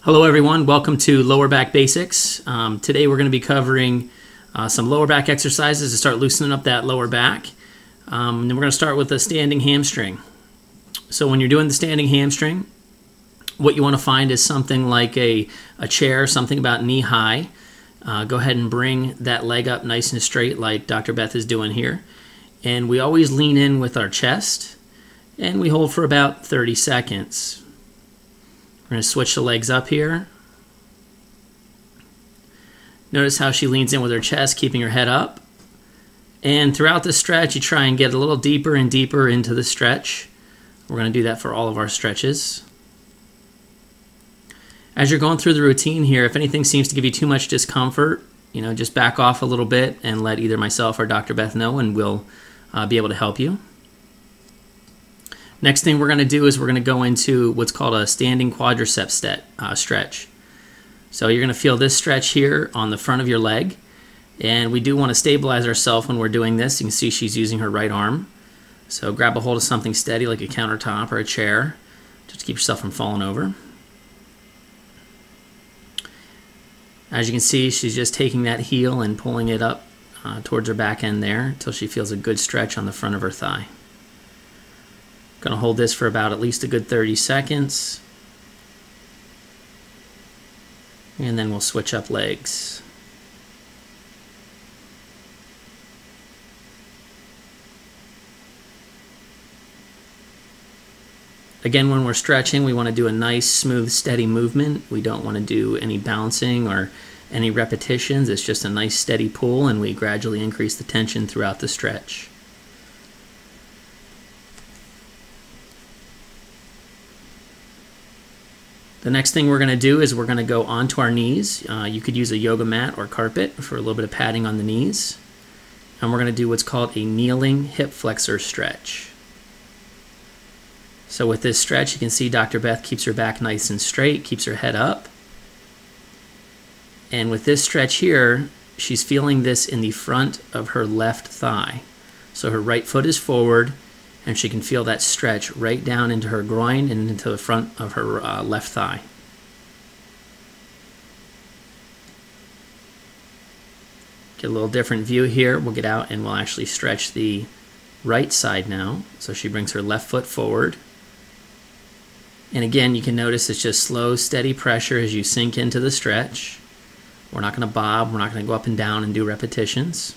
Hello everyone, welcome to Lower Back Basics. Today we're going to be covering some lower back exercises to start loosening up that lower back. And then we're going to start with the standing hamstring. So when you're doing the standing hamstring, what you want to find is something like a chair, something about knee high. Go ahead and bring that leg up nice and straight like Dr. Beth is doing here. And we always lean in with our chest and we hold for about 30 seconds. We're going to switch the legs up here. Notice how she leans in with her chest, keeping her head up. And throughout the stretch, you try and get a little deeper and deeper into the stretch. We're going to do that for all of our stretches. As you're going through the routine here, if anything seems to give you too much discomfort, just back off a little bit and let either myself or Dr. Beth know, and we'll be able to help you. Next thing we're going to do is we're going to go into what's called a standing quadricep stretch. So you're going to feel this stretch here on the front of your leg. And we do want to stabilize ourselves when we're doing this. You can see she's using her right arm. So grab a hold of something steady like a countertop or a chair just to keep yourself from falling over. As you can see, she's just taking that heel and pulling it up towards her back end there until she feels a good stretch on the front of her thigh. Going to hold this for about at least a good 30 seconds. And then we'll switch up legs. Again, when we're stretching, we want to do a nice, smooth, steady movement. We don't want to do any bouncing or any repetitions. It's just a nice, steady pull, and we gradually increase the tension throughout the stretch. The next thing we're going to do is we're going to go onto our knees. You could use a yoga mat or carpet for a little bit of padding on the knees. And we're going to do what's called a kneeling hip flexor stretch. So with this stretch, you can see Dr. Beth keeps her back nice and straight, keeps her head up. And with this stretch here, she's feeling this in the front of her left thigh. So her right foot is forward, and she can feel that stretch right down into her groin and into the front of her left thigh. Get a little different view here. We'll get out and we'll actually stretch the right side now. So she brings her left foot forward. And again, you can notice it's just slow, steady pressure as you sink into the stretch. We're not going to bob. We're not going to go up and down and do repetitions.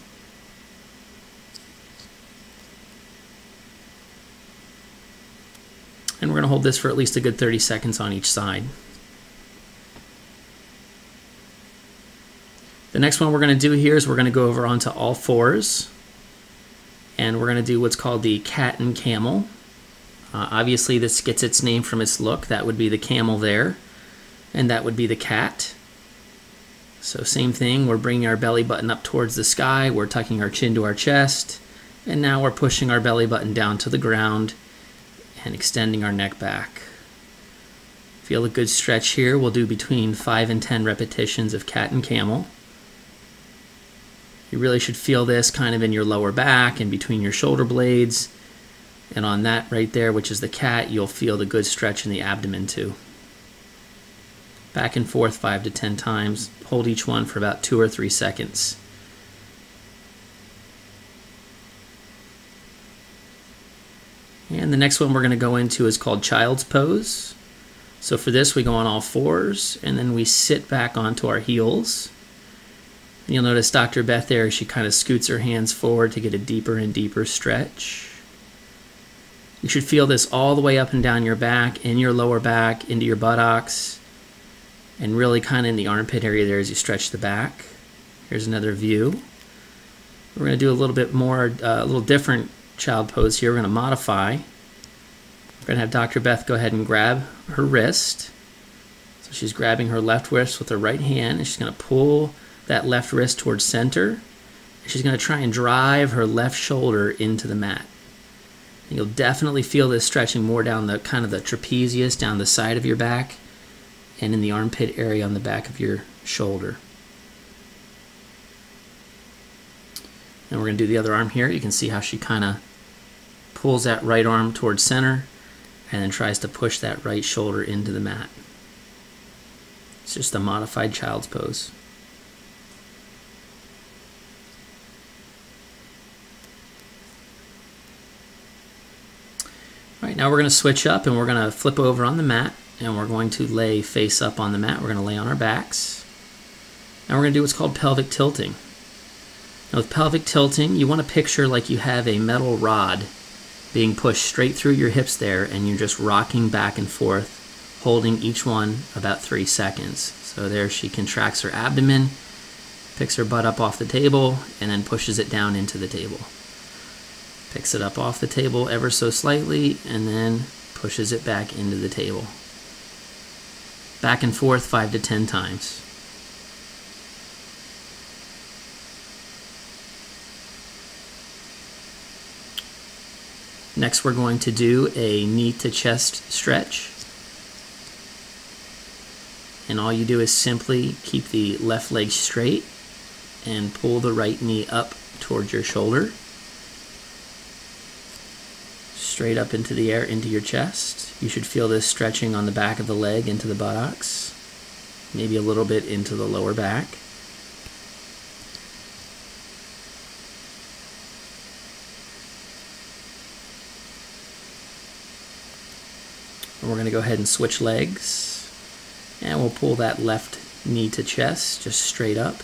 And we're going to hold this for at least a good 30 seconds on each side. The next one we're going to do here is we're going to go over onto all fours. And we're going to do what's called the cat and camel. Obviously, this gets its name from its look. That would be the camel there. And that would be the cat. So same thing, we're bringing our belly button up towards the sky. We're tucking our chin to our chest. And now we're pushing our belly button down to the ground and extending our neck back. Feel a good stretch here. We'll do between 5 and 10 repetitions of cat and camel. You really should feel this kind of in your lower back and between your shoulder blades. And on that right there, which is the cat, you'll feel the good stretch in the abdomen too. Back and forth 5 to 10 times. Hold each one for about 2 or 3 seconds. And the next one we're going to go into is called child's pose. So for this, we go on all fours, and then we sit back onto our heels. And you'll notice Dr. Beth there, she kind of scoots her hands forward to get a deeper and deeper stretch. You should feel this all the way up and down your back, in your lower back, into your buttocks, and really kind of in the armpit area there as you stretch the back. Here's another view. We're going to do a little bit more, a little different child pose here. We're going to modify. We're going to have Dr. Beth go ahead and grab her wrist. So she's grabbing her left wrist with her right hand, and she's going to pull that left wrist towards center. And she's going to try and drive her left shoulder into the mat. And you'll definitely feel this stretching more down the kind of the trapezius, down the side of your back, and in the armpit area on the back of your shoulder. And we're going to do the other arm here. You can see how she kind of pulls that right arm towards center and then tries to push that right shoulder into the mat. It's just a modified child's pose. All right, now we're going to switch up and we're going to flip over on the mat and we're going to lay face up on the mat. We're going to lay on our backs. And we're going to do what's called pelvic tilting. Now with pelvic tilting, you want to picture like you have a metal rod being pushed straight through your hips there and you're just rocking back and forth, holding each one about 3 seconds. So there she contracts her abdomen, picks her butt up off the table, and then pushes it down into the table. Picks it up off the table ever so slightly, and then pushes it back into the table. Back and forth 5 to 10 times. Next, we're going to do a knee to chest stretch. And all you do is simply keep the left leg straight and pull the right knee up towards your shoulder. Straight up into the air, into your chest. You should feel this stretching on the back of the leg into the buttocks, maybe a little bit into the lower back. And we're going to go ahead and switch legs, and we'll pull that left knee to chest just straight up.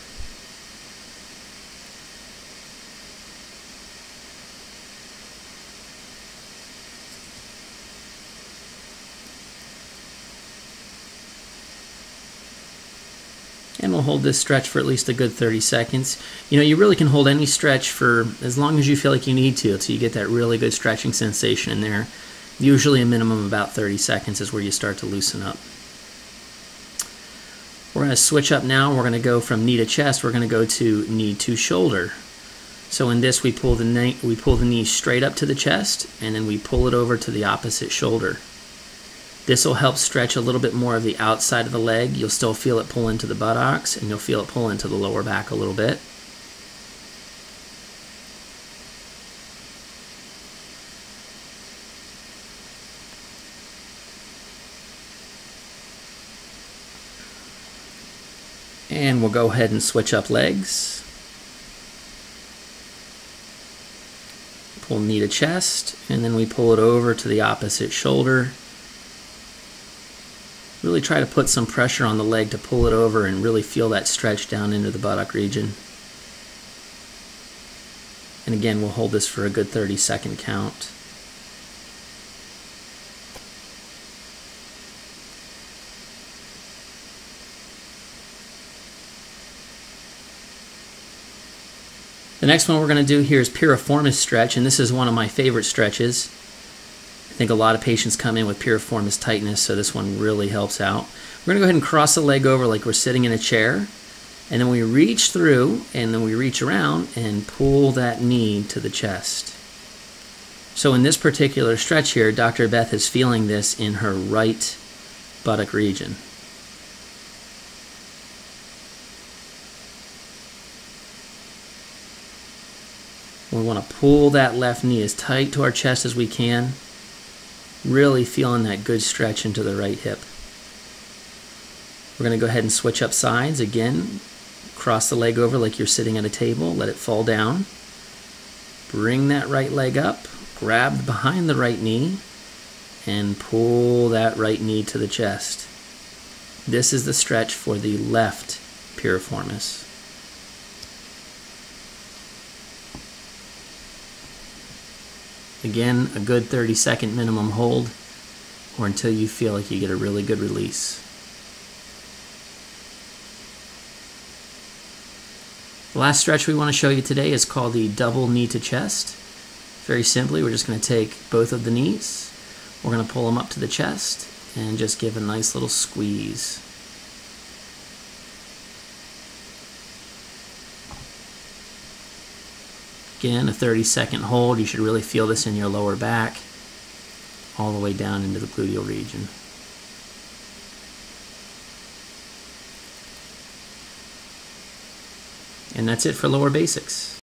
And we'll hold this stretch for at least a good 30 seconds. You know, you really can hold any stretch for as long as you feel like you need to, until you get that really good stretching sensation in there. Usually a minimum of about 30 seconds is where you start to loosen up. We're going to switch up now. We're going to go from knee to chest. We're going to go to knee to shoulder. So in this, we pull the knee straight up to the chest, and then we pull it over to the opposite shoulder. This will help stretch a little bit more of the outside of the leg. You'll still feel it pull into the buttocks, and you'll feel it pull into the lower back a little bit. And we'll go ahead and switch up legs. Pull knee to chest, and then we pull it over to the opposite shoulder. Really try to put some pressure on the leg to pull it over and really feel that stretch down into the buttock region. And again, we'll hold this for a good 30-second count. The next one we're going to do here is piriformis stretch, and this is one of my favorite stretches. I think a lot of patients come in with piriformis tightness, so this one really helps out. We're going to go ahead and cross the leg over like we're sitting in a chair, and then we reach through, and then we reach around and pull that knee to the chest. So in this particular stretch here, Dr. Beth is feeling this in her right buttock region. We want to pull that left knee as tight to our chest as we can, really feeling that good stretch into the right hip. We're going to go ahead and switch up sides. Again, cross the leg over like you're sitting at a table, let it fall down. Bring that right leg up, grab behind the right knee, and pull that right knee to the chest. This is the stretch for the left piriformis. Again, a good 30-second minimum hold, or until you feel like you get a really good release. The last stretch we want to show you today is called the double knee to chest. Very simply, we're just going to take both of the knees, we're going to pull them up to the chest, and just give a nice little squeeze. Again, a 30-second hold. You should really feel this in your lower back, all the way down into the gluteal region. And that's it for lower basics.